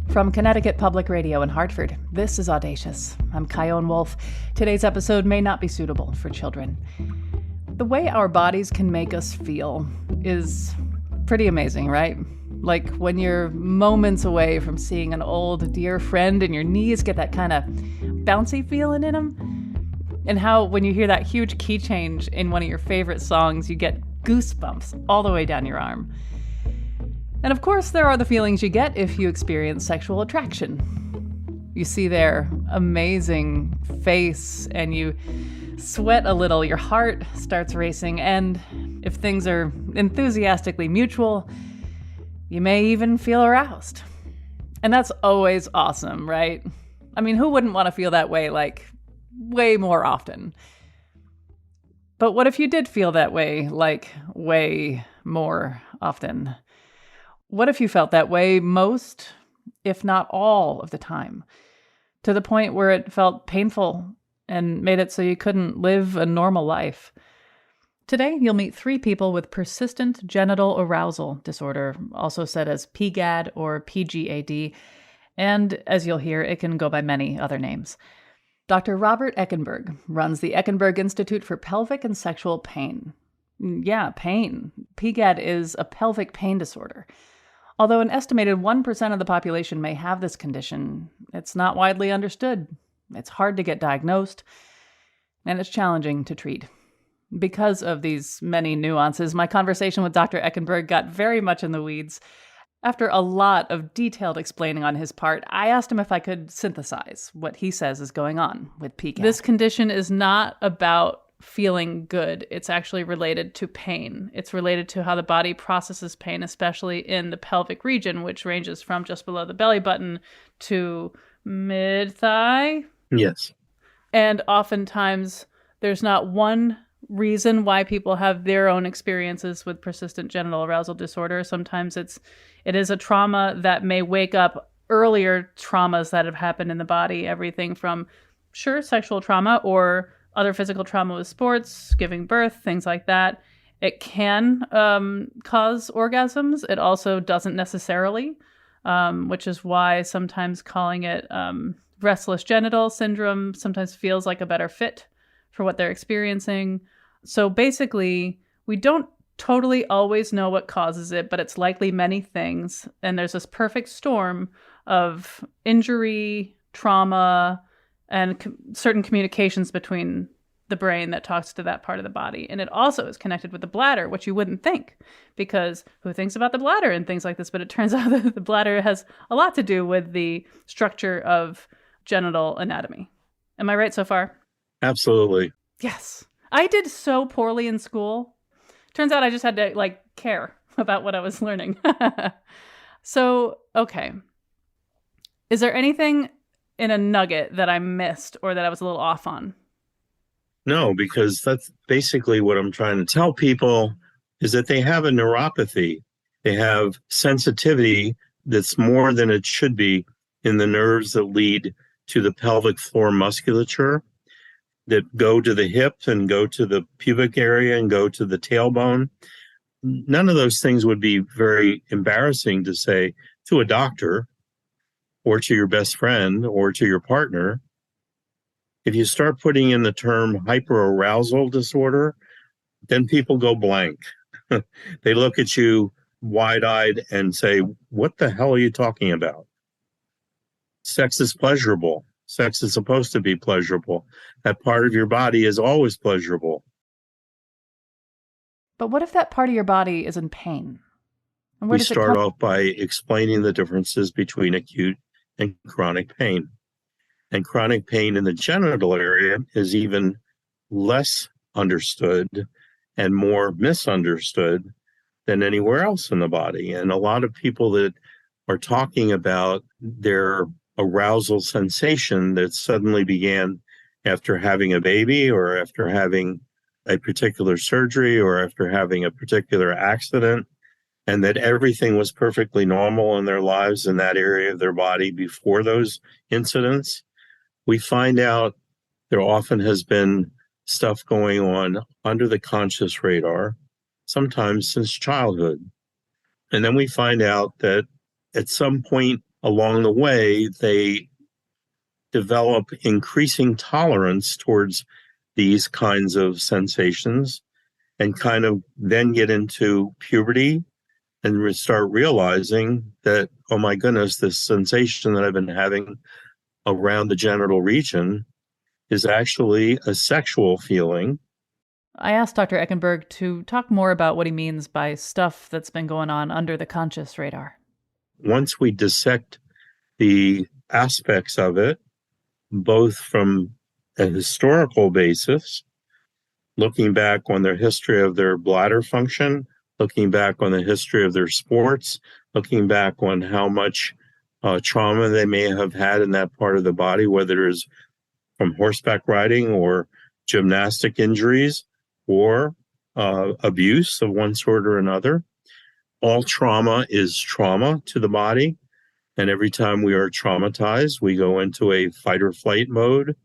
From Connecticut Public Radio in Hartford, this is Audacious. I'm Kyone Wolf. Today's episode may not be suitable for children. The way our bodies can make us feel is pretty amazing, right? Like when you're moments away from seeing an old dear friend and your knees get that kind of bouncy feeling in them. And how when you hear that huge key change in one of your favorite songs, you get goosebumps all the way down your arm. And of course, there are the feelings you get if you experience sexual attraction. You see their amazing face and you sweat a little, your heart starts racing, and if things are enthusiastically mutual, you may even feel aroused. And that's always awesome, right? I mean, who wouldn't want to feel that way, like, way more often? But what if you did feel that way, like, way more often? What if you felt that way most, if not all, of the time? To the point where it felt painful and made it so you couldn't live a normal life. Today, you'll meet 3 people with persistent genital arousal disorder, also said as PGAD or PGAD, and as you'll hear, it can go by many other names. Dr. Robert Eckenberg runs the Eckenberg Institute for Pelvic and Sexual Pain. Yeah, pain. PGAD is a pelvic pain disorder. Although an estimated 1% of the population may have this condition, it's not widely understood. It's hard to get diagnosed, and it's challenging to treat. Because of these many nuances, my conversation with Dr. Eckenberg got very much in the weeds. After a lot of detailed explaining on his part, I asked him if I could synthesize what he says is going on with PGAD. This condition is not about feeling good. It's actually related to pain. It's related to how the body processes pain, especially in the pelvic region, which ranges from just below the belly button to mid-thigh. Yes. And oftentimes there's not one reason why people have their own experiences with persistent genital arousal disorder. Sometimes it is a trauma that may wake up earlier traumas that have happened in the body, everything from, sexual trauma or other physical trauma with sports, giving birth, things like that. It can cause orgasms. It also doesn't necessarily, which is why sometimes calling it restless genital syndrome sometimes feels like a better fit for what they're experiencing. So basically, we don't totally always know what causes it, but it's likely many things. And there's this perfect storm of injury, trauma, and certain communications between the brain that talks to that part of the body. And it also is connected with the bladder, which you wouldn't think, because who thinks about the bladder and things like this? But it turns out that the bladder has a lot to do with the structure of genital anatomy. Am I right so far? Absolutely. Yes. I did so poorly in school. Turns out I just had to care about what I was learning. So, okay. Is there anything in a nugget that I missed or that I was a little off on? No, because that's basically what I'm trying to tell people is that they have a neuropathy. They have sensitivity that's more than it should be in the nerves that lead to the pelvic floor musculature, that go to the hip and go to the pubic area and go to the tailbone. None of those things would be very embarrassing to say to a doctor or to your best friend or to your partner. If you start putting in the term hyperarousal disorder, then people go blank. They look at you wide-eyed and say, what the hell are you talking about? Sex is pleasurable. Sex is supposed to be pleasurable. That part of your body is always pleasurable. But what if that part of your body is in pain? And we start off by explaining the differences between acute and chronic pain. And chronic pain in the genital area is even less understood and more misunderstood than anywhere else in the body. And a lot of people that are talking about their arousal sensation that suddenly began after having a baby or after having a particular surgery or after having a particular accident, and that everything was perfectly normal in their lives in that area of their body before those incidents, we find out there often has been stuff going on under the conscious radar, sometimes since childhood. And then we find out that at some point along the way, they develop increasing tolerance towards these kinds of sensations and kind of then get into puberty and start realizing that, oh my goodness, this sensation that I've been having around the genital region is actually a sexual feeling. I asked Dr. Eckenberg to talk more about what he means by stuff that's been going on under the conscious radar. Once we dissect the aspects of it, both from a historical basis, looking back on their history of their bladder function, looking back on the history of their sports, looking back on how much trauma they may have had in that part of the body, whether it's from horseback riding or gymnastic injuries or abuse of one sort or another. All trauma is trauma to the body. And every time we are traumatized, we go into a fight or flight mode.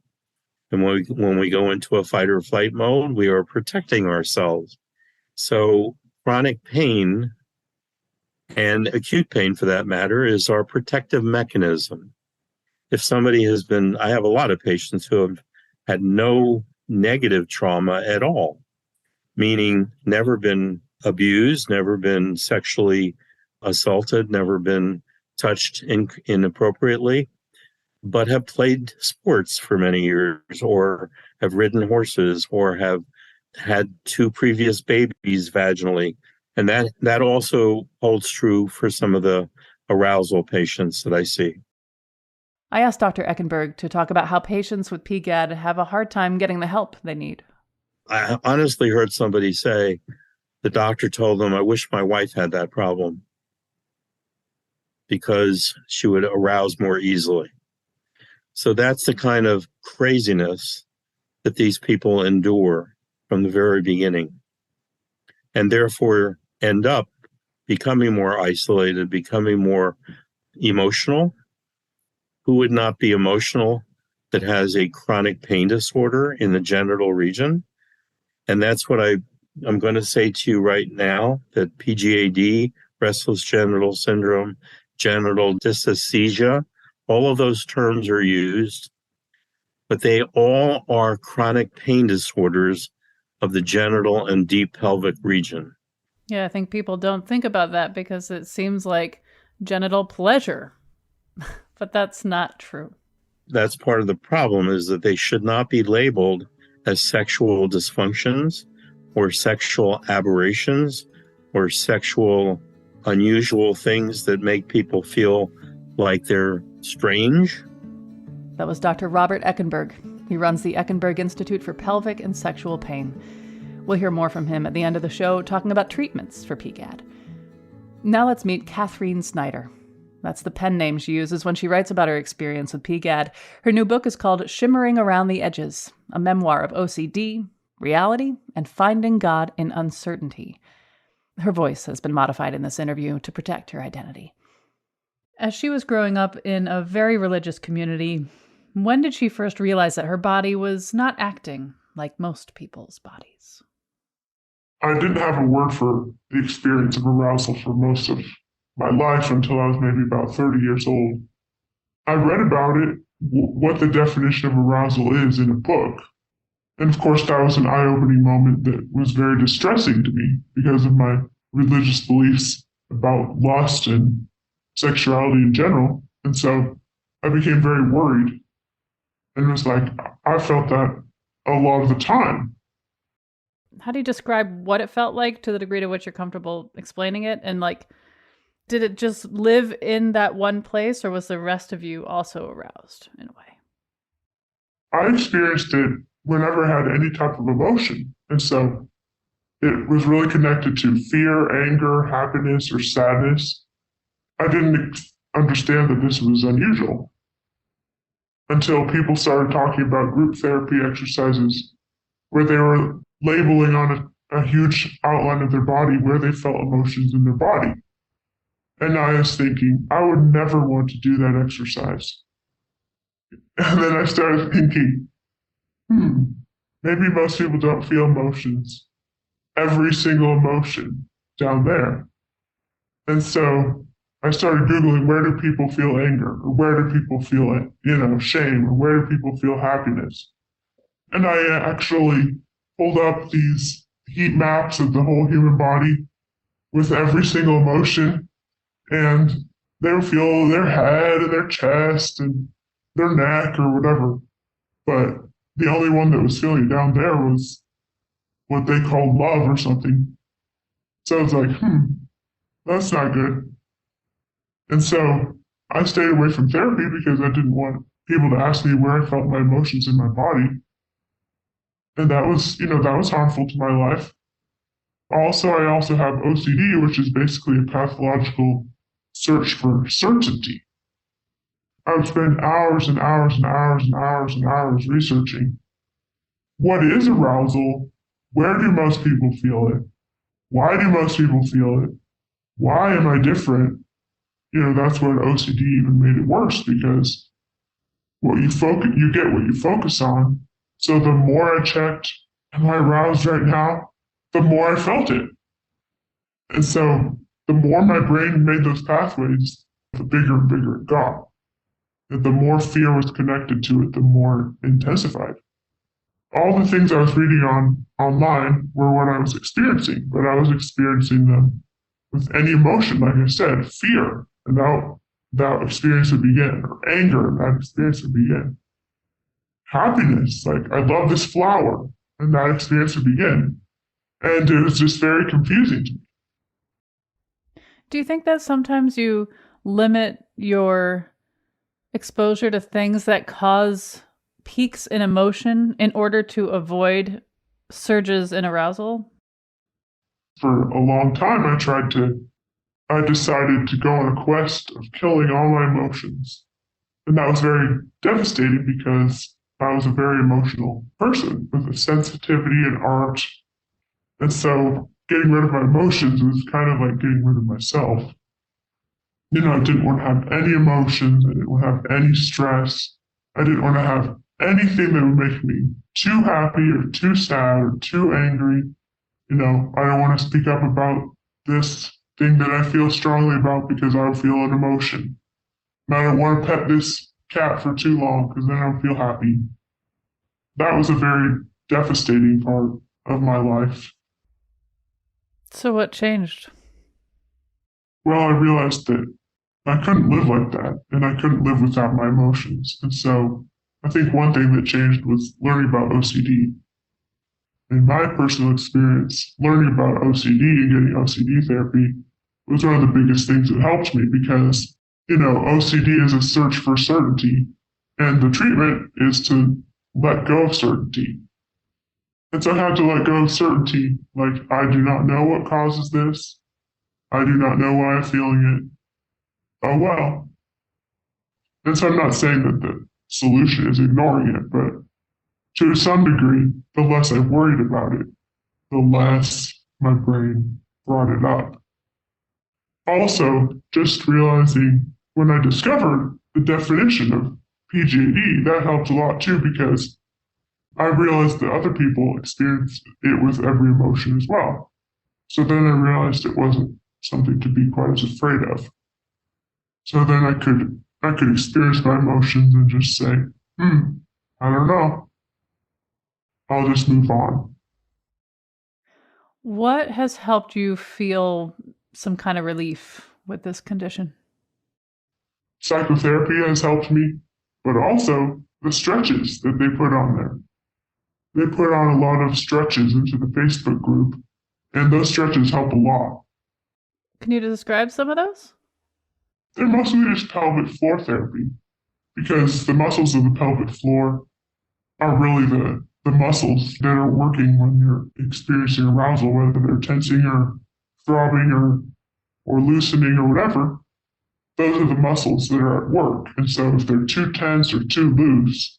And when we go into a fight or flight mode, we are protecting ourselves. So chronic pain and acute pain, for that matter, is our protective mechanism. If somebody has been, I have a lot of patients who have had no negative trauma at all, meaning never been abused, never been sexually assaulted, never been touched inappropriately, but have played sports for many years, or have ridden horses, or have had 2 previous babies vaginally. And that also holds true for some of the arousal patients that I see. I asked Dr. Eckenberg to talk about how patients with PGAD have a hard time getting the help they need. I honestly heard somebody say the doctor told them, I wish my wife had that problem because she would arouse more easily. So that's the kind of craziness that these people endure from the very beginning, and therefore end up becoming more isolated, becoming more emotional. Who would not be emotional that has a chronic pain disorder in the genital region? And that's what I'm going to say to you right now, that PGAD, restless genital syndrome, genital dysesthesia, all of those terms are used, but they all are chronic pain disorders of the genital and deep pelvic region. Yeah, I think people don't think about that because it seems like genital pleasure, but that's not true. That's part of the problem, is that they should not be labeled as sexual dysfunctions or sexual aberrations or sexual unusual things that make people feel like they're strange. That was Dr. Robert Eckenberg. He runs the Eckenberg Institute for Pelvic and Sexual Pain. We'll hear more from him at the end of the show, talking about treatments for PGAD. Now let's meet Catherine Snyder. That's the pen name she uses when she writes about her experience with PGAD. Her new book is called Shimmering Around the Edges, a memoir of OCD, reality, and finding God in uncertainty. Her voice has been modified in this interview to protect her identity. As she was growing up in a very religious community, when did she first realize that her body was not acting like most people's bodies? I didn't have a word for the experience of arousal for most of my life until I was maybe about 30 years old. I read about it, what the definition of arousal is, in a book. And of course, that was an eye-opening moment that was very distressing to me because of my religious beliefs about lust and sexuality in general. And so I became very worried. And it was like, I felt that a lot of the time. How do you describe what it felt like to the degree to which you're comfortable explaining it? And did it just live in that one place, or was the rest of you also aroused in a way? I experienced it whenever I had any type of emotion. And so it was really connected to fear, anger, happiness, or sadness. I didn't understand that this was unusual until people started talking about group therapy exercises where they were labeling on a huge outline of their body where they felt emotions in their body. And I was thinking, I would never want to do that exercise. And then I started thinking, maybe most people don't feel emotions, every single emotion down there. And so I started Googling where do people feel anger, or where do people feel, shame, or where do people feel happiness. And I actually pulled up these heat maps of the whole human body with every single emotion, and they would feel their head and their chest and their neck or whatever. But the only one that was feeling down there was what they called love or something. So I was like, that's not good. And so I stayed away from therapy because I didn't want people to ask me where I felt my emotions in my body. And that was harmful to my life. I also have OCD, which is basically a pathological search for certainty. I would spend hours and hours and hours and hours and hours researching what is arousal? Where do most people feel it? Why do most people feel it? Why am I different? That's when OCD even made it worse because you get what you focus on. So the more I checked, am I aroused right now? The more I felt it. And so the more my brain made those pathways, the bigger and bigger it got. And the more fear was connected to it, the more it intensified. All the things I was reading online were what I was experiencing, but I was experiencing them with any emotion, like I said, fear, and that experience would begin, or anger, and that experience would begin. Happiness, like I love this flower, and that experience would begin. And it was just very confusing to me. Do you think that sometimes you limit your exposure to things that cause peaks in emotion in order to avoid surges in arousal? For a long time, I decided to go on a quest of killing all my emotions. And that was very devastating because I was a very emotional person with a sensitivity and art. And so getting rid of my emotions was kind of like getting rid of myself. I didn't want to have any emotions. I didn't want to have any stress. I didn't want to have anything that would make me too happy or too sad or too angry. I don't want to speak up about this thing that I feel strongly about because I'll feel an emotion. And I don't want to pet this cat for too long because then I'll feel happy. That was a very devastating part of my life. So what changed? Well, I realized that I couldn't live like that and I couldn't live without my emotions. And so I think one thing that changed was learning about OCD. In my personal experience, learning about OCD and getting OCD therapy was one of the biggest things that helped me because, OCD is a search for certainty, and the treatment is to let go of certainty. And so I had to let go of certainty, like, I do not know what causes this. I do not know why I'm feeling it. Oh, well. And so I'm not saying that the solution is ignoring it, but to some degree, the less I worried about it, the less my brain brought it up. Also, just realizing when I discovered the definition of PGAD, that helped a lot too because I realized that other people experience it with every emotion as well. So then I realized it wasn't something to be quite as afraid of. So then I could experience my emotions and just say, I don't know. I'll just move on. What has helped you feel some kind of relief with this condition? Psychotherapy has helped me, but also the stretches that they put on there. They put on a lot of stretches into the Facebook group, and those stretches help a lot. Can you describe some of those? They're mostly just pelvic floor therapy because the muscles of the pelvic floor are really the muscles that are working when you're experiencing arousal, whether they're tensing or throbbing or loosening or whatever. Those are the muscles that are at work. And so if they're too tense or too loose,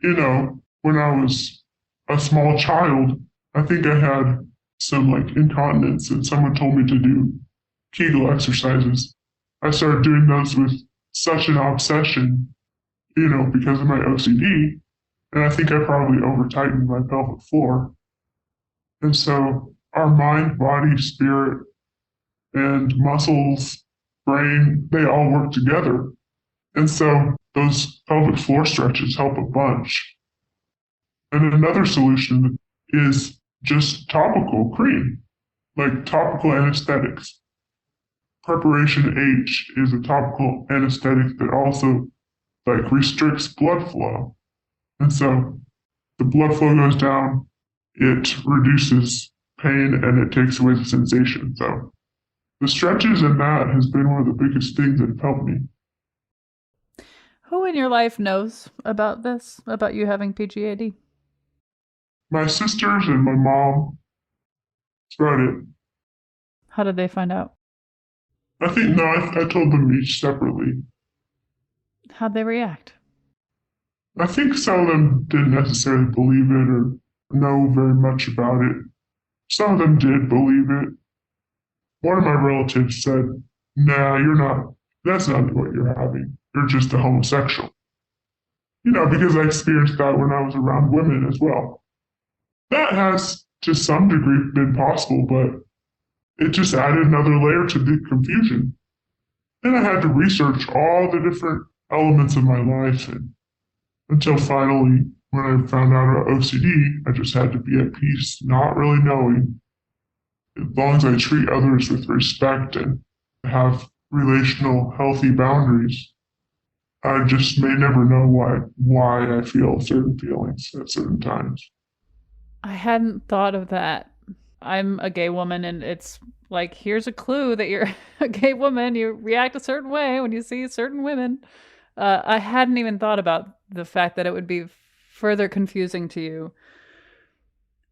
when I was a small child, I think I had some like incontinence and someone told me to do Kegel exercises. I started doing those with such an obsession, because of my OCD. And I think I probably over tightened my pelvic floor. And so our mind, body, spirit, and muscles brain, they all work together. And so those pelvic floor stretches help a bunch. And another solution is just topical cream, like topical anesthetics. Preparation H is a topical anesthetic that also like restricts blood flow. And so the blood flow goes down, it reduces pain, and it takes away the sensation. So the stretches and that has been one of the biggest things that have helped me. Who in your life knows about this, about you having PGAD? My sisters and my mom, that's about it. How did they find out? I think, no, I told them each separately. How'd they react? I think some of them didn't necessarily believe it or know very much about it. Some of them did believe it. One of my relatives said, nah, you're not, that's not what you're having. You're just a homosexual. You know, because I experienced that when I was around women as well. That has, to some degree, been possible, but it just added another layer to the confusion. Then I had to research all the different elements of my life, and until finally, when I found out about OCD, I just had to be at peace, not really knowing. As long as I treat others with respect and have relational, healthy boundaries, I just may never know why I feel certain feelings at certain times. I hadn't thought of that. I'm a gay woman, and it's like, here's a clue that you're a gay woman. You react a certain way when you see certain women. I hadn't even thought about the fact that it would be further confusing to you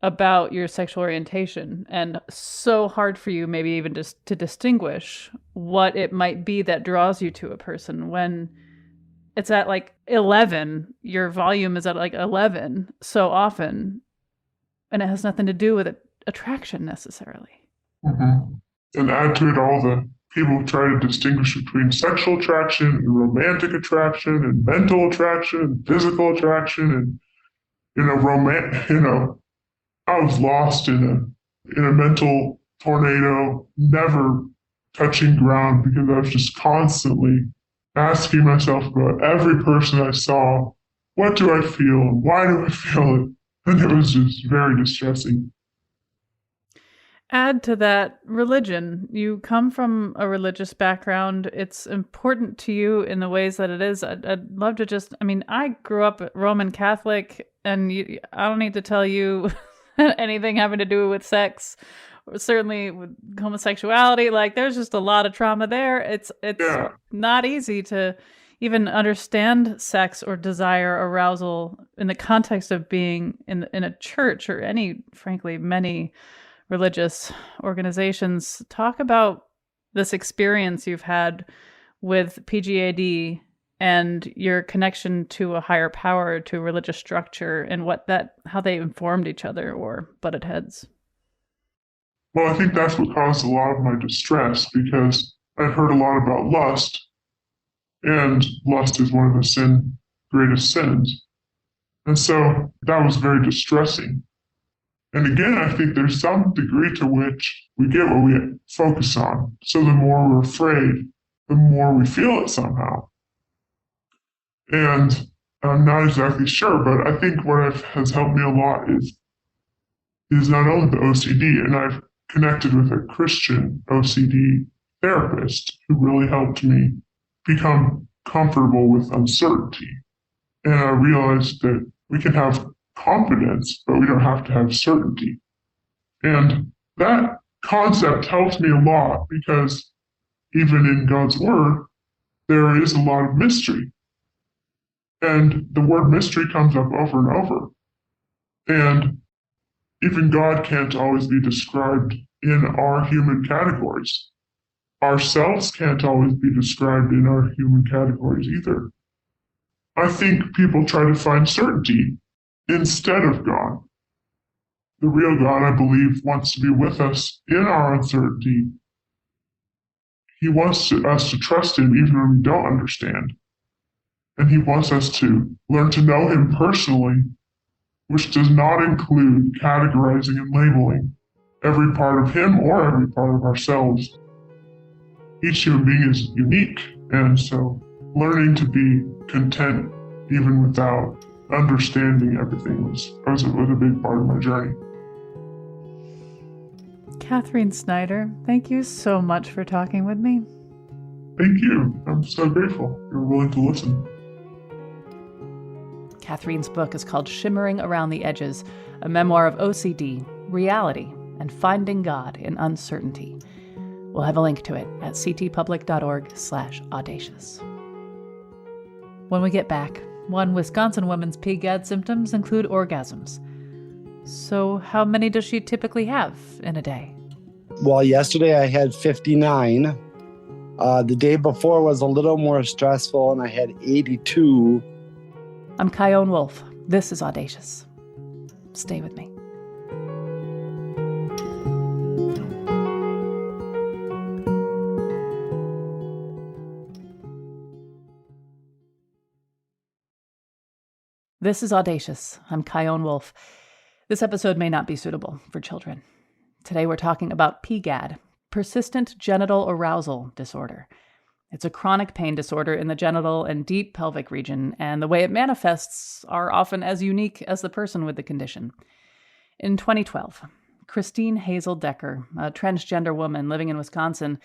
about your sexual orientation, and so hard for you maybe even just to distinguish what it might be that draws you to a person when it's at like 11, your volume is at like 11 so often, and it has nothing to do with attraction necessarily. Mm-hmm. And add to it all the people who try to distinguish between sexual attraction and romantic attraction and mental attraction and physical attraction and I was lost in a mental tornado, never touching ground because I was just constantly asking myself about every person I saw, what do I feel and why do I feel it? And it was just very distressing. Add to that religion. You come from a religious background. It's important to you in the ways that it is. I'd love to I grew up Roman Catholic, and I don't need to tell you anything having to do with sex, or certainly with homosexuality. Like, there's just a lot of trauma there. It's not easy to even understand sex or desire, arousal in the context of being in a church or many religious organizations. Talk about this experience you've had with PGAD and your connection to a higher power, to religious structure, and how they informed each other or butted heads. Well, I think that's what caused a lot of my distress because I'd heard a lot about lust, and lust is one of the greatest sins. And so that was very distressing. And again, I think there's some degree to which we get what we focus on. So the more we're afraid, the more we feel it somehow. And I'm not exactly sure, but I think what has helped me a lot is not only the OCD, and I've connected with a Christian OCD therapist who really helped me become comfortable with uncertainty. And I realized that we can have confidence, but we don't have to have certainty. And that concept helps me a lot because even in God's word, there is a lot of mystery. And the word mystery comes up over and over. And even God can't always be described in our human categories. Ourselves can't always be described in our human categories either. I think people try to find certainty instead of God. The real God, I believe, wants to be with us in our uncertainty. He wants us to trust Him even when we don't understand. And He wants us to learn to know Him personally, which does not include categorizing and labeling every part of Him or every part of ourselves. each human being is unique. And so learning to be content even without understanding everything was a big part of my journey. Catherine Snyder, thank you so much for talking with me. Thank you. I'm so grateful you're willing to listen. Catherine's book is called Shimmering Around the Edges, a memoir of OCD, reality, and finding God in uncertainty. We'll have a link to it at ctpublic.org/audacious. When we get back, one Wisconsin woman's PGAD symptoms include orgasms. So how many does she typically have in a day? Well, yesterday I had 59. The day before was a little more stressful, and I had 82. I'm Kyone Wolf. This is Audacious. Stay with me. This is Audacious. I'm Kyone Wolf. This episode may not be suitable for children. Today we're talking about PGAD, persistent genital arousal disorder. It's a chronic pain disorder in the genital and deep pelvic region, and the way it manifests are often as unique as the person with the condition. In 2012, Christine Hazel Decker, a transgender woman living in Wisconsin,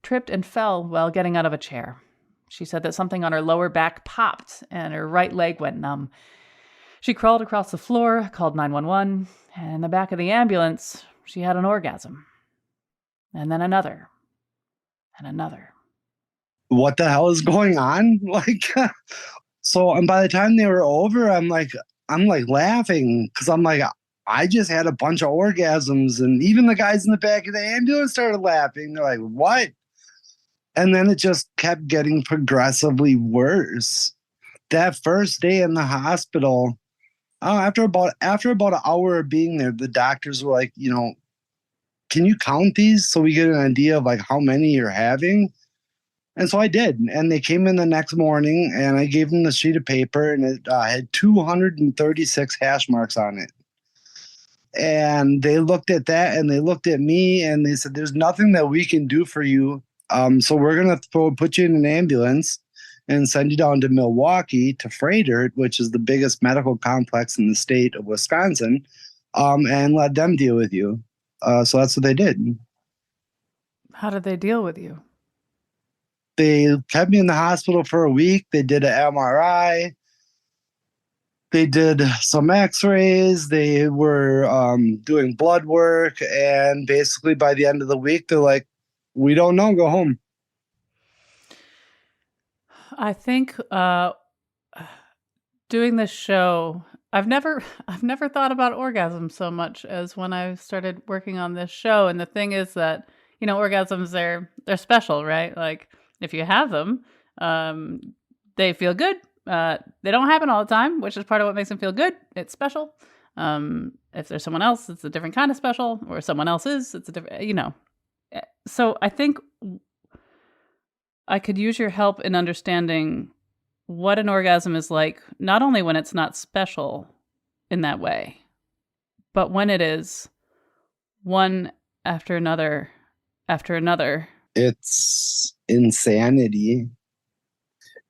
tripped and fell while getting out of a chair. She said that something on her lower back popped and her right leg went numb. She crawled across the floor, called 911, and in the back of the ambulance, she had an orgasm. And then another. And another. What the hell is going on? And by the time they were over, I'm laughing because I'm like, I just had a bunch of orgasms, and even the guys in the back of the ambulance started laughing. They're like, what? And then it just kept getting progressively worse. That first day in the hospital, after about an hour of being there, the doctors were like, can you count these so we get an idea of how many you're having? And so I did. And they came in the next morning, and I gave them the sheet of paper, and it had 236 hash marks on it. And they looked at that, and they looked at me, and they said, there's nothing that we can do for you. So we're going to put you in an ambulance and send you down to Milwaukee to Freighter, which is the biggest medical complex in the state of Wisconsin, and let them deal with you. So that's what they did. How did they deal with you? They kept me in the hospital for a week. They did an MRI. They did some x-rays. They were doing blood work. And basically by the end of the week, they're like, we don't know, go home. I think doing this show, I've never thought about orgasms so much as when I started working on this show. And the thing is that, orgasms, they're special, right? Like if you have them, they feel good. They don't happen all the time, which is part of what makes them feel good. It's special. If there's someone else, it's a different kind of special, or someone else is, it's a different, So I think I could use your help in understanding what an orgasm is like, not only when it's not special in that way, but when it is one after another after another. It's insanity.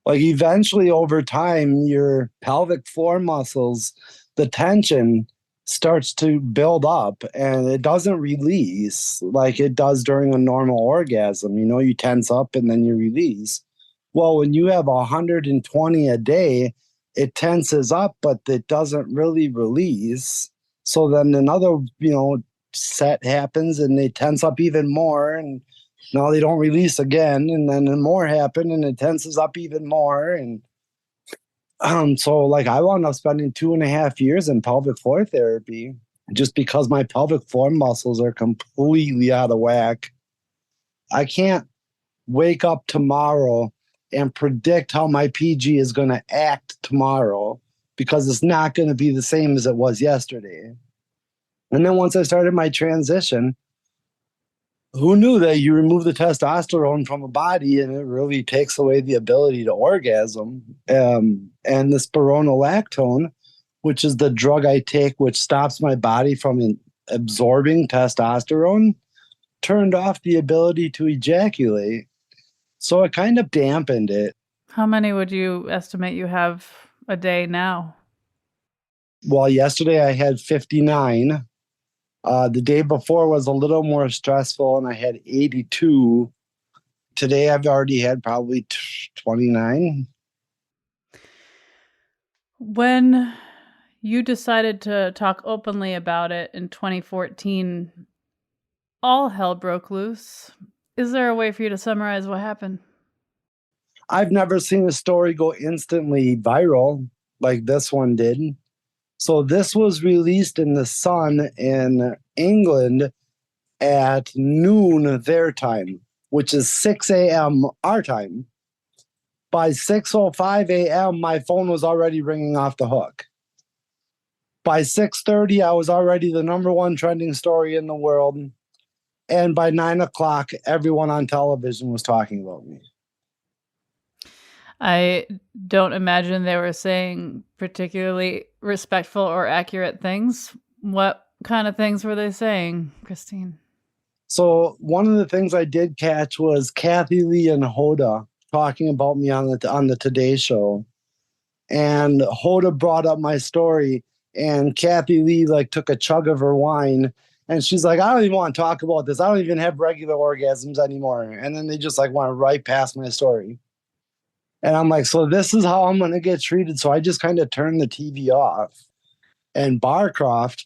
Eventually over time, your pelvic floor muscles, the tension starts to build up, and it doesn't release like it does during a normal orgasm. You tense up and then you release. Well, when you have 120 a day, it tenses up, but it doesn't really release. So then another, set happens, and they tense up even more, and now they don't release again, and then more happen, and it tenses up even more. And so I wound up spending 2.5 years in pelvic floor therapy just because my pelvic floor muscles are completely out of whack. I can't wake up tomorrow and predict how my PG is going to act tomorrow because it's not going to be the same as it was yesterday. And then once I started my transition, who knew that you remove the testosterone from a body and it really takes away the ability to orgasm? And the spironolactone, which is the drug I take, which stops my body from absorbing testosterone, turned off the ability to ejaculate. So it kind of dampened it. How many would you estimate you have a day now? Well, yesterday I had 59. The day before was a little more stressful and I had 82. Today I've already had probably 29. When you decided to talk openly about it in 2014, all hell broke loose. Is there a way for you to summarize what happened? I've never seen a story go instantly viral like this one did. So this was released in the Sun in England at noon their time, which is 6 a.m. our time. By 6:05 a.m., my phone was already ringing off the hook. By 6:30, I was already the number one trending story in the world. And by 9 o'clock, everyone on television was talking about me. I don't imagine they were saying particularly respectful or accurate things. What kind of things were they saying, Christine? So one of the things I did catch was Kathy Lee and Hoda talking about me on the Today Show. And Hoda brought up my story, and Kathy Lee took a chug of her wine, and she's like, I don't even want to talk about this. I don't even have regular orgasms anymore. And then they just went right past my story. And I'm like, so this is how I'm going to get treated. So I just kind of turned the TV off. And Barcroft,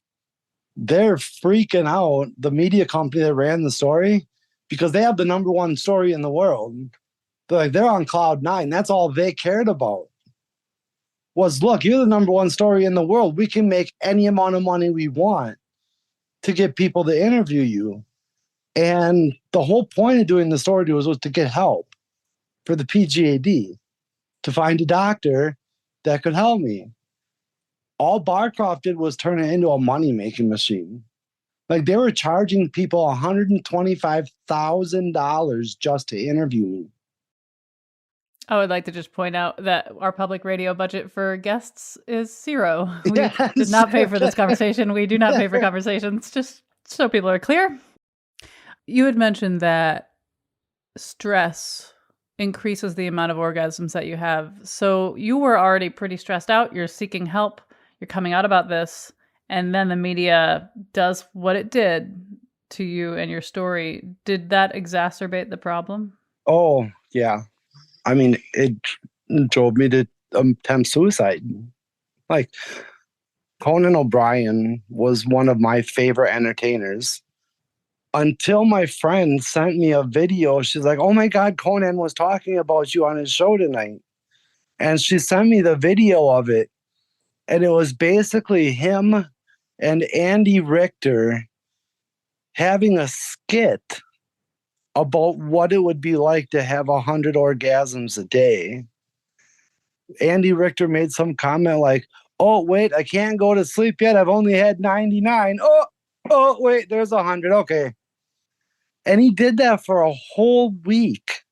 they're freaking out, the media company that ran the story, because they have the number one story in the world. They're on cloud nine. That's all they cared about. Was, look, you're the number one story in the world. We can make any amount of money we want to get people to interview you. And the whole point of doing the story was to get help for the PGAD, to find a doctor that could help me. All Barcroft did was turn it into a money-making machine. They were charging people $125,000 just to interview me. I would like to just point out that our public radio budget for guests is zero. We Yes. did not pay for this conversation. We do not pay for conversations, just so people are clear. You had mentioned that stress increases the amount of orgasms that you have. So you were already pretty stressed out. You're seeking help. You're coming out about this. And then the media does what it did to you and your story. Did that exacerbate the problem? Oh, yeah. I mean, it drove me to attempt suicide. Conan O'Brien was one of my favorite entertainers. Until my friend sent me a video, she's like, oh my God, Conan was talking about you on his show tonight. And she sent me the video of it. And it was basically him and Andy Richter having a skit about what it would be like to have 100 orgasms a day. Andy Richter made some comment like, oh, wait, I can't go to sleep yet. I've only had 99. Oh, wait, there's 100. Okay. And he did that for a whole week.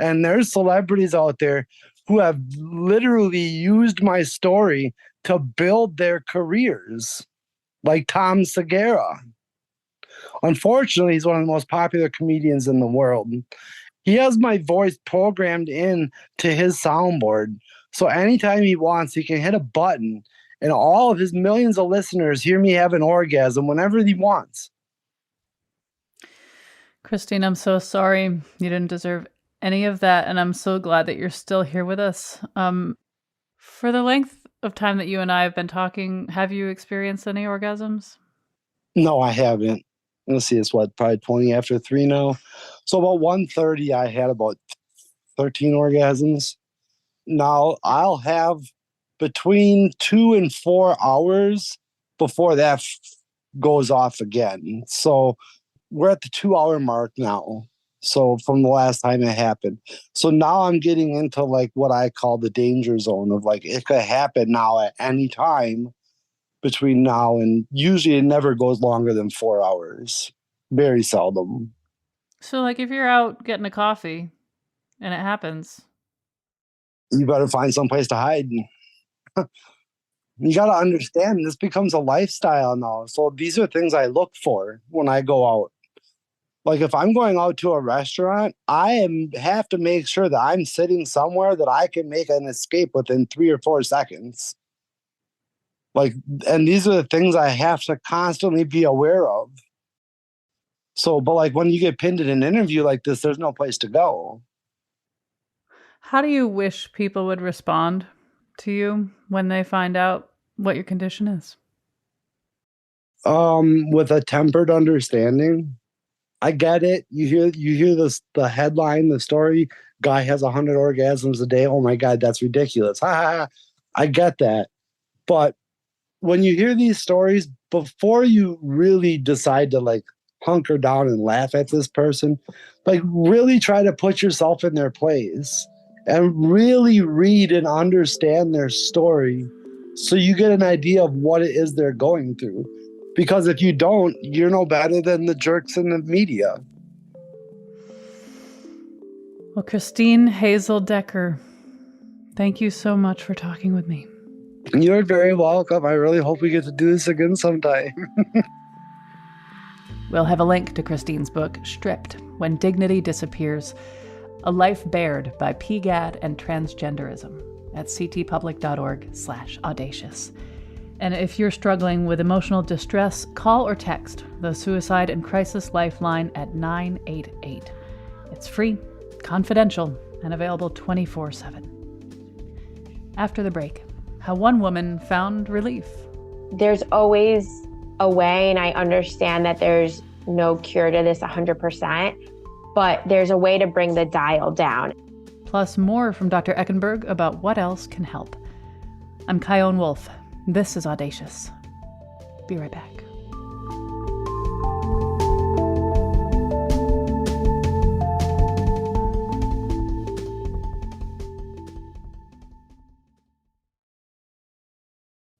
And there's celebrities out there who have literally used my story to build their careers, like Tom Segura. Unfortunately, he's one of the most popular comedians in the world. He has my voice programmed in to his soundboard. So anytime he wants, he can hit a button and all of his millions of listeners hear me have an orgasm whenever he wants. Christine, I'm so sorry. You didn't deserve any of that. And I'm so glad that you're still here with us. For the length of time that you and I have been talking, have you experienced any orgasms? No, I haven't. Let's see, it's probably 20 after 3 now. So about 1:30, I had about 13 orgasms. Now I'll have between 2 and 4 hours before that goes off again. So we're at the 2-hour mark now. So from the last time it happened. So now I'm getting into what I call the danger zone of it could happen now at any time between now and usually it never goes longer than 4 hours. Very seldom. So if you're out getting a coffee and it happens, You better find someplace to hide. You got to understand this becomes a lifestyle now. So these are things I look for when I go out. Like if I'm going out to a restaurant, have to make sure that I'm sitting somewhere that I can make an escape within 3 or 4 seconds. Like, and these are the things I have to constantly be aware of. So, but like when you get pinned in an interview like this, there's no place to go. How do you wish people would respond to you when they find out what your condition is? With a tempered understanding. I get it. You hear this, the headline, the story, guy has 100 orgasms a day. Oh my God, that's ridiculous. Ha, ha, ha. I get that. But when you hear these stories, before you really decide to like hunker down and laugh at this person, like really try to put yourself in their place and really read and understand their story so you get an idea of what it is they're going through. Because if you don't, you're no better than the jerks in the media. Well, Christine Hazel Decker, thank you so much for talking with me. You're very welcome. I really hope we get to do this again sometime. We'll have a link to Christine's book, Stripped, When Dignity Disappears, A Life Bared by PGAD and Transgenderism at ctpublic.org/audacious. And if you're struggling with emotional distress, call or text the Suicide and Crisis Lifeline at 988. It's free, confidential, and available 24/7. After the break, how one woman found relief. There's always a way, and I understand that there's no cure to this 100%, but there's a way to bring the dial down. Plus more from Dr. Eckenberg about what else can help. I'm Kyone Wolf. This is Audacious. Be right back.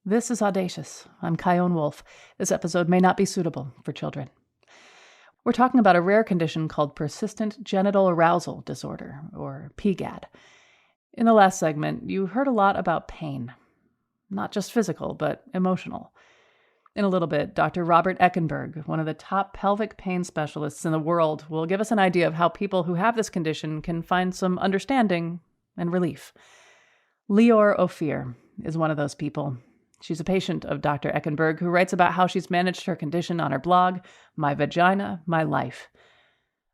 This is Audacious. I'm Kyone Wolf. This episode may not be suitable for children. We're talking about a rare condition called persistent genital arousal disorder, or PGAD. In the last segment, you heard a lot about pain. Not just physical, but emotional. In a little bit, Dr. Robert Eckenberg, one of the top pelvic pain specialists in the world, will give us an idea of how people who have this condition can find some understanding and relief. Lior Ophir is one of those people. She's a patient of Dr. Eckenberg who writes about how she's managed her condition on her blog, My Vagina, My Life.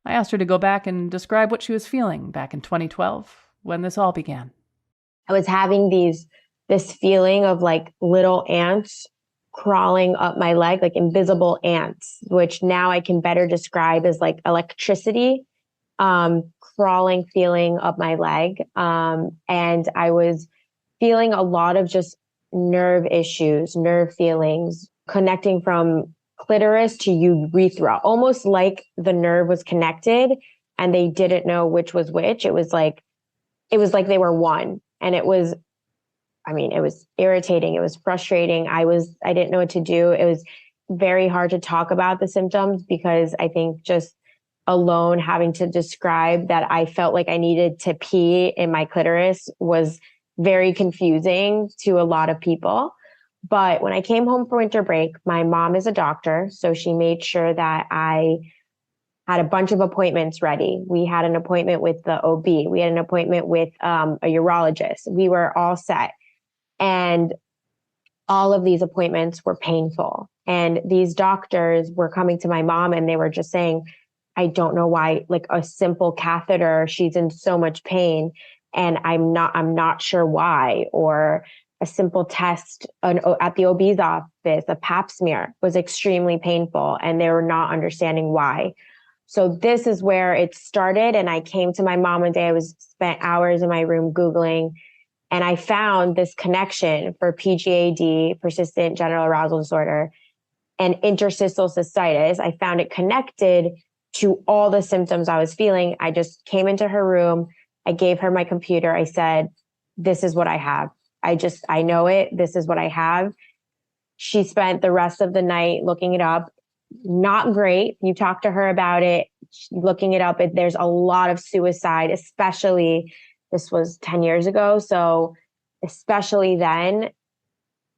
I asked her to go back and describe what she was feeling back in 2012 when this all began. I was having this feeling of like little ants crawling up my leg, like invisible ants, which now I can better describe as like electricity, crawling feeling up my leg. And I was feeling a lot of just nerve issues, nerve feelings, connecting from clitoris to urethra, almost like the nerve was connected and they didn't know which was which. It was like they were one. And it was irritating. It was frustrating. I didn't know what to do. It was very hard to talk about the symptoms because I think just alone having to describe that I felt like I needed to pee in my clitoris was very confusing to a lot of people. But when I came home for winter break, my mom is a doctor, so she made sure that I had a bunch of appointments ready. We had an appointment with the OB. We had an appointment with a urologist. We were all set. And all of these appointments were painful. And these doctors were coming to my mom and they were just saying, I don't know why, like a simple catheter, she's in so much pain. And I'm not sure why, or a simple test at the OB's office, a pap smear was extremely painful and they were not understanding why. So this is where it started. And I came to my mom one day, spent hours in my room Googling, and I found this connection for PGAD, persistent genital arousal disorder, and interstitial cystitis. I found it connected to all the symptoms I was feeling. I just came into her room. I gave her my computer. I said, this is what I have. I know it. This is what I have. She spent the rest of the night looking it up. Not great. You talk to her about it, looking it up. There's a lot of suicide, especially this was 10 years ago. So especially then,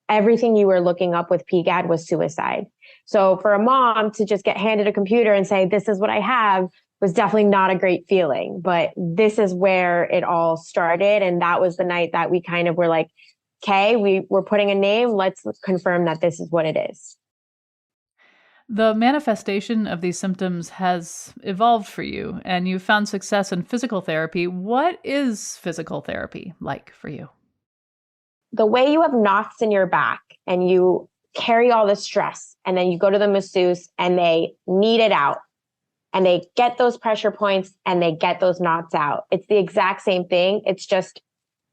everything you were looking up with PGAD was suicide. So for a mom to just get handed a computer and say, this is what I have, was definitely not a great feeling. But this is where it all started. And that was the night that we kind of were like, okay, we're putting a name. Let's confirm that this is what it is. The manifestation of these symptoms has evolved for you, and you found success in physical therapy. What is physical therapy like for you? The way you have knots in your back and you carry all the stress, and then you go to the masseuse and they knead it out and they get those pressure points and they get those knots out. It's the exact same thing. It's just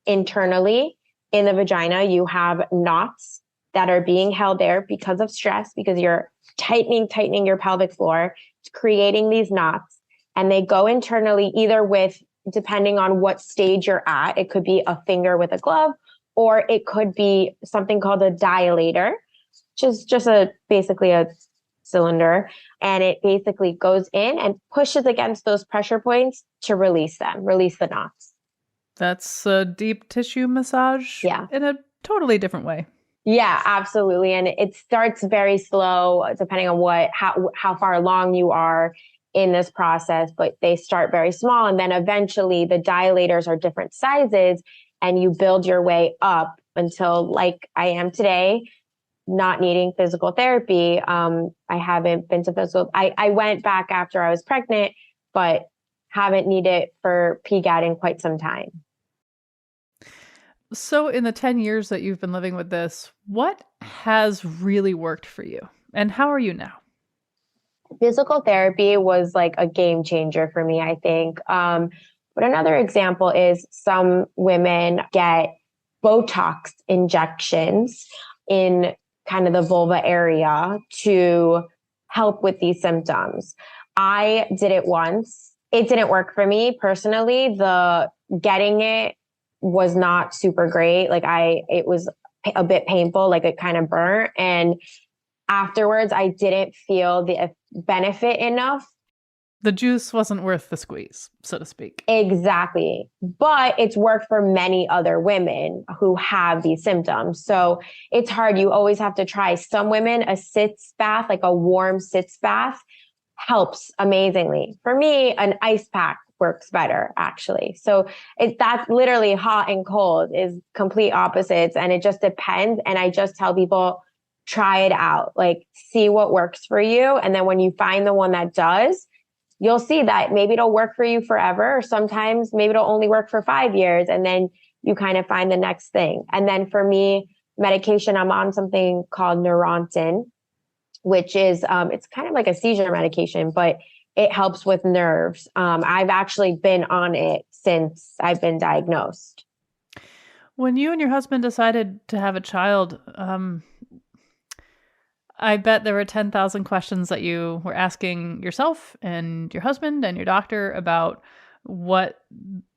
internally in the vagina, you have knots that are being held there because of stress, because you're tightening your pelvic floor, creating these knots, and they go internally either with, depending on what stage you're at, it could be a finger with a glove, or it could be something called a dilator, which is just basically a cylinder. And it basically goes in and pushes against those pressure points to release the knots. That's a deep tissue massage in a totally different way. Yeah, absolutely. And it starts very slow, depending on how far along you are in this process, but they start very small. And then eventually the dilators are different sizes and you build your way up until, like I am today, not needing physical therapy. I haven't been to physical. I went back after I was pregnant, but haven't needed for PGAD in quite some time. So in the 10 years that you've been living with this, what has really worked for you? And how are you now? Physical therapy was like a game changer for me, I think. But another example is some women get Botox injections in kind of the vulva area to help with these symptoms. I did it once. It didn't work for me personally. The getting it was not super great. It was a bit painful, like it kind of burnt. And afterwards, I didn't feel the benefit enough. The juice wasn't worth the squeeze, so to speak. Exactly. But it's worked for many other women who have these symptoms. So it's hard. You always have to try. Some women, a sitz bath, like a warm sitz bath, helps amazingly. For me, an ice pack works better, actually. So that's literally hot and cold is complete opposites. And it just depends. And I just tell people, try it out, like see what works for you. And then when you find the one that does, you'll see that maybe it'll work for you forever. Or sometimes maybe it'll only work for 5 years. And then you kind of find the next thing. And then for me, medication, I'm on something called Neurontin, which is, it's kind of like a seizure medication, but it helps with nerves. I've actually been on it since I've been diagnosed. When you and your husband decided to have a child, I bet there were 10,000 questions that you were asking yourself and your husband and your doctor about what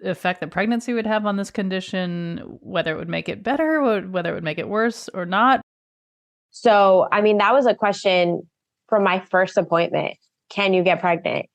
effect the pregnancy would have on this condition, whether it would make it better, whether it would make it worse or not. So, I mean, that was a question from my first appointment. Can you get pregnant?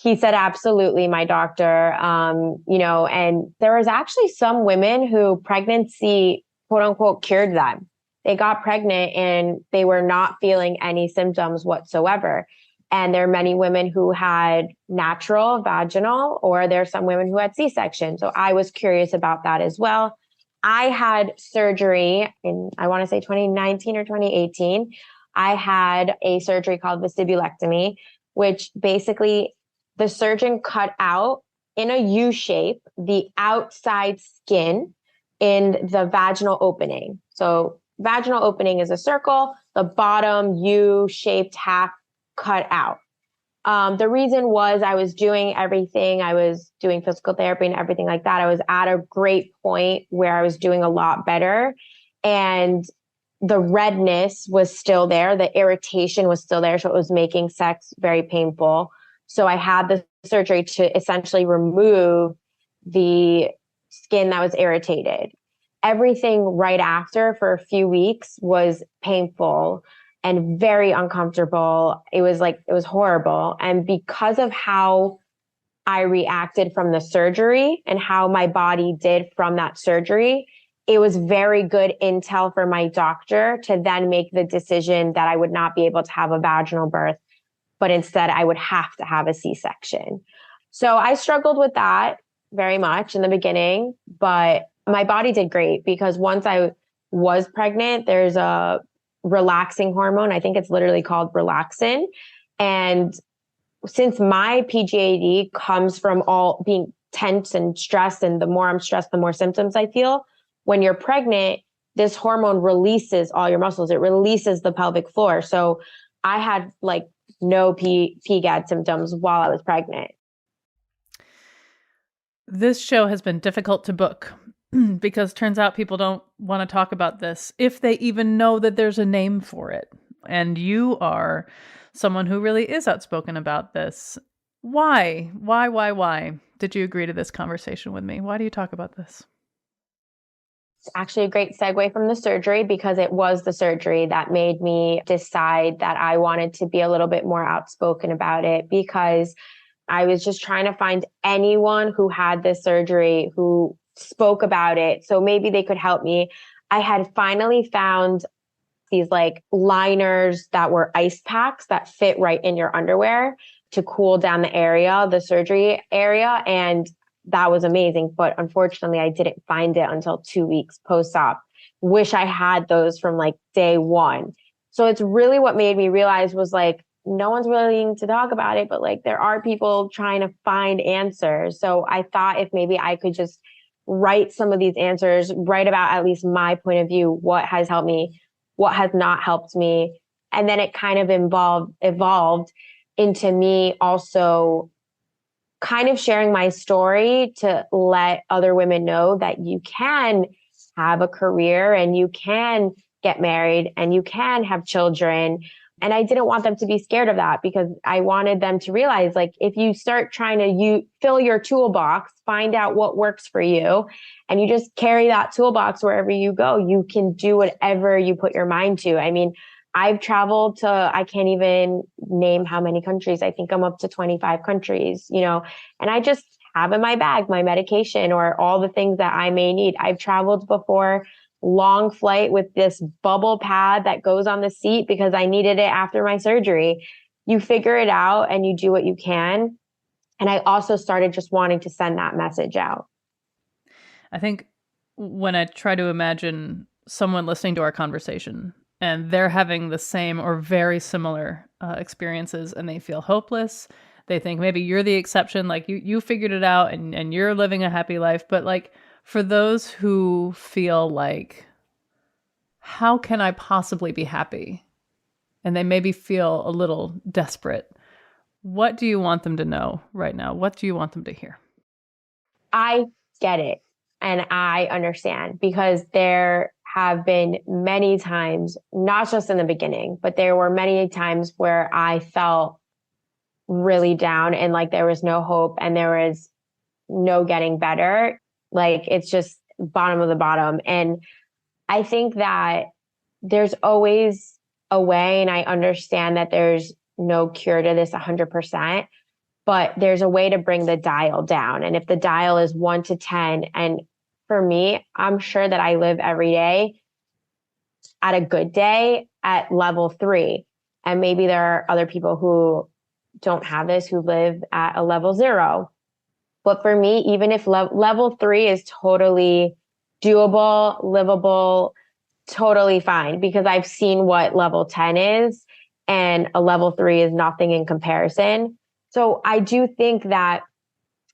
He said, absolutely, my doctor. And there was actually some women who pregnancy, quote unquote, cured them. They got pregnant and they were not feeling any symptoms whatsoever. And there are many women who had natural vaginal, or there are some women who had C-section. So I was curious about that as well. I had surgery in, I want to say 2019 or 2018. I had a surgery called vestibulectomy, which basically the surgeon cut out in a U shape the outside skin in the vaginal opening. So vaginal opening is a circle, the bottom U-shaped half cut out. The reason was I was doing everything. I was doing physical therapy and everything like that. I was at a great point where I was doing a lot better. And the redness was still there. The irritation was still there. So it was making sex very painful. So I had the surgery to essentially remove the skin that was irritated. Everything right after for a few weeks was painful and very uncomfortable. It was horrible. And because of how I reacted from the surgery and how my body did from that surgery, it was very good intel for my doctor to then make the decision that I would not be able to have a vaginal birth, but instead I would have to have a C-section. So I struggled with that very much in the beginning, but my body did great because once I was pregnant, there's a relaxing hormone. I think it's literally called relaxin. And since my PGAD comes from all being tense and stressed, and the more I'm stressed, the more symptoms I feel. When you're pregnant, this hormone releases all your muscles. It releases the pelvic floor. So I had like no PGAD symptoms while I was pregnant. This show has been difficult to book because turns out people don't want to talk about this if they even know that there's a name for it. And you are someone who really is outspoken about this. Why did you agree to this conversation with me? Why do you talk about this? It's actually a great segue from the surgery because it was the surgery that made me decide that I wanted to be a little bit more outspoken about it, because I was just trying to find anyone who had this surgery who spoke about it. So maybe they could help me. I had finally found these like liners that were ice packs that fit right in your underwear to cool down the area, the surgery area. And that was amazing. But unfortunately, I didn't find it until 2 weeks post-op. Wish I had those from like day one. So it's really what made me realize was like, no one's willing to talk about it, but like there are people trying to find answers. So I thought if maybe I could just write some of these answers, write about at least my point of view, what has helped me, what has not helped me. And then it kind of evolved into me also kind of sharing my story to let other women know that you can have a career and you can get married and you can have children. And I didn't want them to be scared of that because I wanted them to realize, like, if you start trying to fill your toolbox, find out what works for you, and you just carry that toolbox wherever you go, you can do whatever you put your mind to. I mean, I've traveled to, I can't even name how many countries. I think I'm up to 25 countries, and I just have in my bag my medication or all the things that I may need. I've traveled before, long flight with this bubble pad that goes on the seat because I needed it after my surgery. You figure it out and you do what you can. And I also started just wanting to send that message out. I think when I try to imagine someone listening to our conversation and they're having the same or very similar experiences and they feel hopeless, they think maybe you're the exception, like you figured it out and you're living a happy life. But like for those who feel like, how can I possibly be happy? And they maybe feel a little desperate. What do you want them to know right now? What do you want them to hear? I get it. And I understand because there have been many times, not just in the beginning, but there were many times where I felt really down and like there was no hope and there was no getting better. Like it's just bottom of the bottom. And I think that there's always a way, and I understand that there's no cure to this 100%, but there's a way to bring the dial down. And if the dial is 1 to 10, and for me, I'm sure that I live every day at a good day at level 3. And maybe there are other people who don't have this, who live at a level 0. But for me, even if level 3 is totally doable, livable, totally fine, because I've seen what level 10 is, and a level 3 is nothing in comparison. So I do think that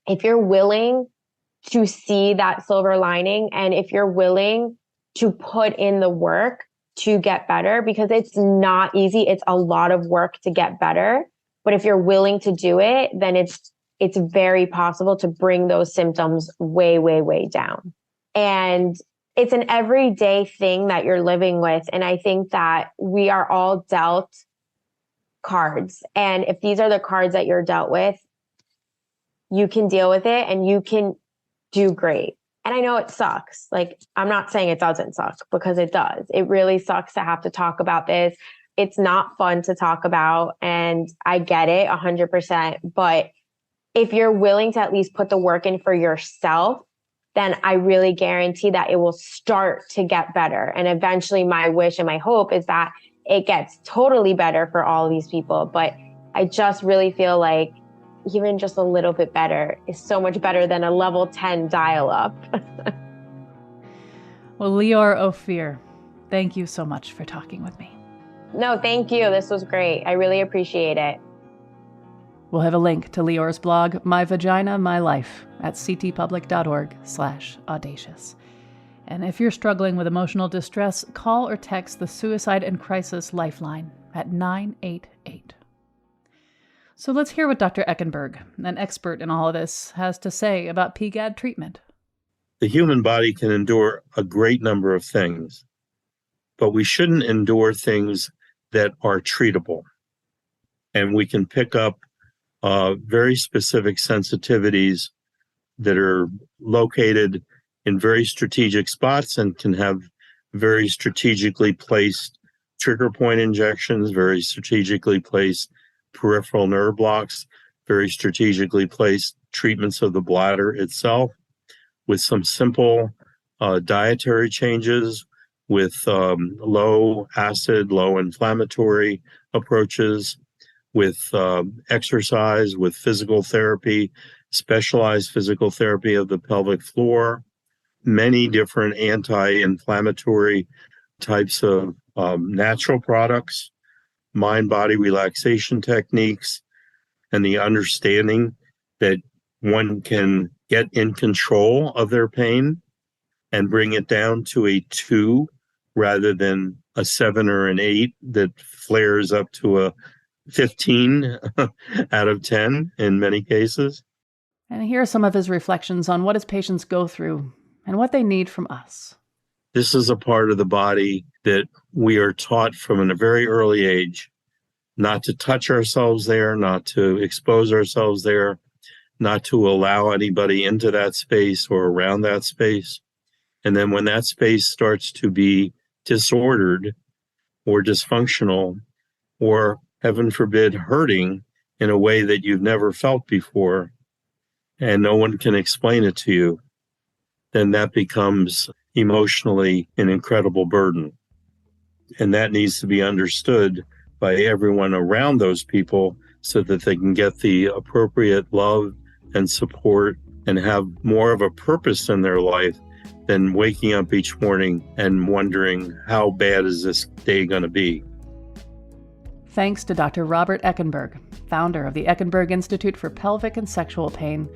if you're willing to see that silver lining, and if you're willing to put in the work to get better, because it's not easy, it's a lot of work to get better. But if you're willing to do it, then it's very possible to bring those symptoms way, way, way down. And it's an everyday thing that you're living with. And I think that we are all dealt cards. And if these are the cards that you're dealt with, you can deal with it and you can do great. And I know it sucks. Like, I'm not saying it doesn't suck, because it does. It really sucks to have to talk about this. It's not fun to talk about. And I get it 100%. But if you're willing to at least put the work in for yourself, then I really guarantee that it will start to get better. And eventually my wish and my hope is that it gets totally better for all of these people. But I just really feel like even just a little bit better is so much better than a level 10 dial-up. Well, Lior Ophir, thank you so much for talking with me. No, thank you. This was great. I really appreciate it. We'll have a link to Lior's blog, My Vagina, My Life, at ctpublic.org/audacious. And if you're struggling with emotional distress, call or text the Suicide and Crisis Lifeline at 988. So let's hear what Dr. Eckenberg, an expert in all of this, has to say about PGAD treatment. The human body can endure a great number of things, but we shouldn't endure things that are treatable. And we can pick up very specific sensitivities that are located in very strategic spots and can have very strategically placed trigger point injections, very strategically placed peripheral nerve blocks, very strategically placed treatments of the bladder itself, with some simple dietary changes, with low acid, low inflammatory approaches, with exercise, with physical therapy, specialized physical therapy of the pelvic floor, many different anti-inflammatory types of natural products, mind-body relaxation techniques, and the understanding that one can get in control of their pain and bring it down to a 2 rather than a 7 or an 8 that flares up to a 15 out of 10 in many cases. And here are some of his reflections on what his patients go through and what they need from us. This is a part of the body that we are taught from a very early age not to touch ourselves there, not to expose ourselves there, not to allow anybody into that space or around that space. And then when that space starts to be disordered or dysfunctional, or heaven forbid, hurting in a way that you've never felt before, and no one can explain it to you, then that becomes emotionally an incredible burden. And that needs to be understood by everyone around those people so that they can get the appropriate love and support and have more of a purpose in their life than waking up each morning and wondering, how bad is this day going to be? Thanks to Dr. Robert Eckenberg, founder of the Eckenberg Institute for Pelvic and Sexual Pain,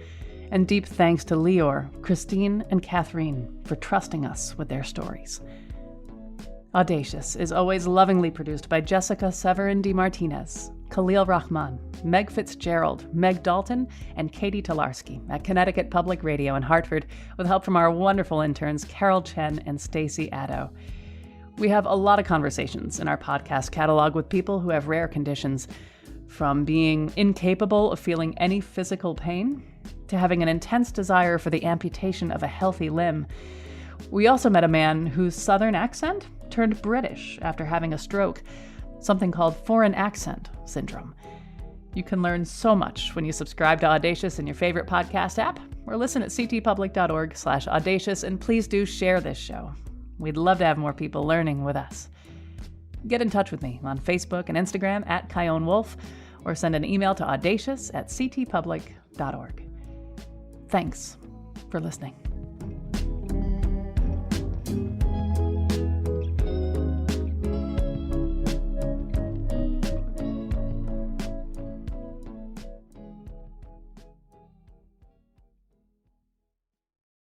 and deep thanks to Lior, Christine, and Catherine for trusting us with their stories. Audacious is always lovingly produced by Jessica Severin de Martinez, Khalil Rahman, Meg Fitzgerald, Meg Dalton, and Katie Tolarski at Connecticut Public Radio in Hartford, with help from our wonderful interns Carol Chen and Stacy Addo. We have a lot of conversations in our podcast catalog with people who have rare conditions, from being incapable of feeling any physical pain to having an intense desire for the amputation of a healthy limb. We also met a man whose Southern accent turned British after having a stroke, something called foreign accent syndrome. You can learn so much when you subscribe to Audacious in your favorite podcast app, or listen at ctpublic.org/audacious, and please do share this show. We'd love to have more people learning with us. Get in touch with me on Facebook and Instagram at Chion Wolf, or send an email to audacious@ctpublic.org. Thanks for listening.